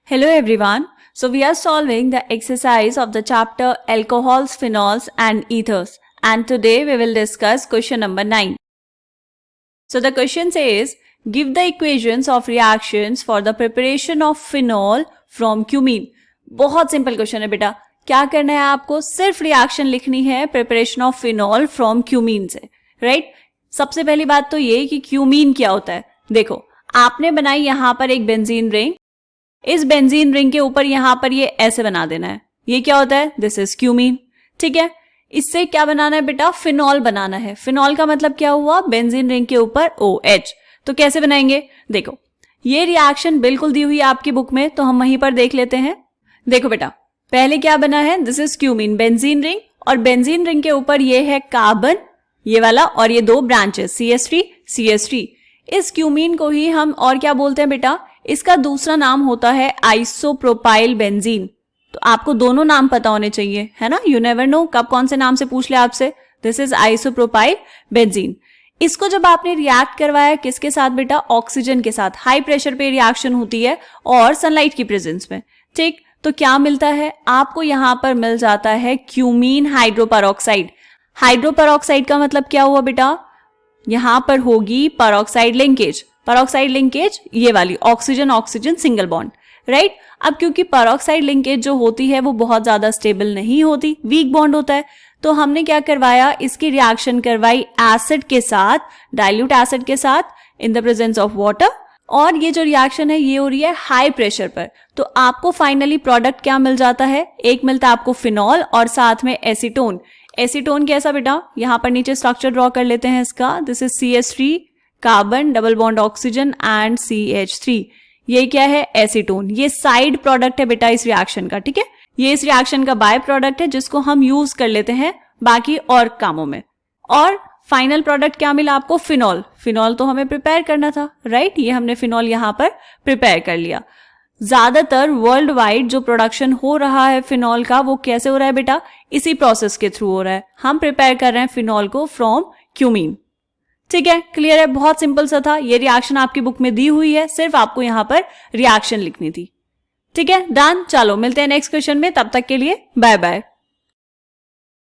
Hello everyone. So we are solving the exercise of the chapter alcohols, phenols and ethers, and today we will discuss question number 9. So the question says, give the equations of reactions for the preparation of phenol from cumene. बहुत simple question है बेटा. क्या करना है आपको? सिर्फ reaction लिखनी है preparation of phenol from cumene से, राइट? सबसे पहली बात तो ये कि क्यूमीन क्या होता है. देखो, आपने बनाई यहां पर एक बेंजीन रिंग. इस बेंजीन रिंग के ऊपर यहां पर ये ऐसे बना देना है. ये क्या होता है? This is cumene. ठीक है. इससे क्या बनाना है बेटा? फिनॉल बनाना है. फिनॉल का मतलब क्या हुआ? बेंजीन रिंग के ऊपर OH. तो कैसे बनाएंगे? देखो, ये रिएक्शन बिल्कुल दी हुई है आपकी बुक में, तो हम वहीं पर देख लेते हैं. देखो बेटा, पहले क्या बना है? This is cumene, benzene ring, और बेंजीन रिंग के ऊपर ये है कार्बन, ये वाला, और ये दो ब्रांचेस CH3 CH3. इस क्यूमीन को ही हम और क्या बोलते हैं बेटा? इसका दूसरा नाम होता है आइसोप्रोपाइल बेंजीन. तो आपको दोनों नाम पता होने चाहिए, है ना? यू नेवर नो कब कौन से नाम से पूछ ले आपसे. This is isopropyl benzene. इसको जब आपने रिएक्ट करवाया किसके साथ बेटा? ऑक्सीजन के साथ. हाई प्रेशर पे रिएक्शन होती है और सनलाइट की प्रेजेंस में. ठीक, तो क्या मिलता है आपको? यहां पर मिल जाता है क्यूमीन हाइड्रोपेरोक्साइड. हाइड्रोपेरोक्साइड का मतलब क्या हुआ बेटा? यहां पर होगी पेरोक्साइड लिंकेज. पेरोक्साइड लिंकेज ये वाली, oxygen oxygen single bond, right? अब क्योंकि पेरोक्साइड लिंकेज जो होती है वो बहुत ज्यादा स्टेबल नहीं होती, वीक बॉन्ड होता है, तो हमने क्या करवाया? इसकी रिएक्शन करवाई एसिड के साथ, डाइल्यूट एसिड के साथ, in the presence of water. और ये जो रिएक्शन है ये हो रही है हाई प्रेशर पर. तो आपको फाइनली प्रोडक्ट क्या मिल जाता है? एक मिलता है आपको फिनॉल और साथ में एसीटोन. एसीटोन कैसा बेटा? यहां पर नीचे स्ट्रक्चर ड्रॉ कर लेते हैं इसका. This is CH3 carbon, double bond oxygen and CH3. ये क्या है? एसीटोन. ये साइड प्रोडक्ट है बेटा इस रिएक्शन का. ठीक है, ये इस रिएक्शन का बाय प्रोडक्ट है जिसको हम यूज कर लेते हैं बाकी और कामों में. और फाइनल प्रोडक्ट क्या मिला आपको? फिनॉल. फिनॉल तो हमें प्रिपेयर करना था, राइट? ये हमने फिनॉल यहां पर प्रिपेयर कर लिया. ज्यादातर वर्ल्ड वाइड जो प्रोडक्शन हो रहा है फिनॉल का, वो कैसे हो रहा है बेटा? इसी प्रोसेस के थ्रू हो रहा है. हम प्रिपेयर कर रहे हैं फिनॉल को फ्रॉम क्यूमीन. ठीक है, क्लियर है? बहुत सिंपल सा था. ये रिएक्शन आपकी बुक में दी हुई है, सिर्फ आपको यहां पर रिएक्शन लिखनी थी. ठीक है, डन. चलो मिलते हैं नेक्स्ट क्वेश्चन में. तब तक के लिए बाय बाय.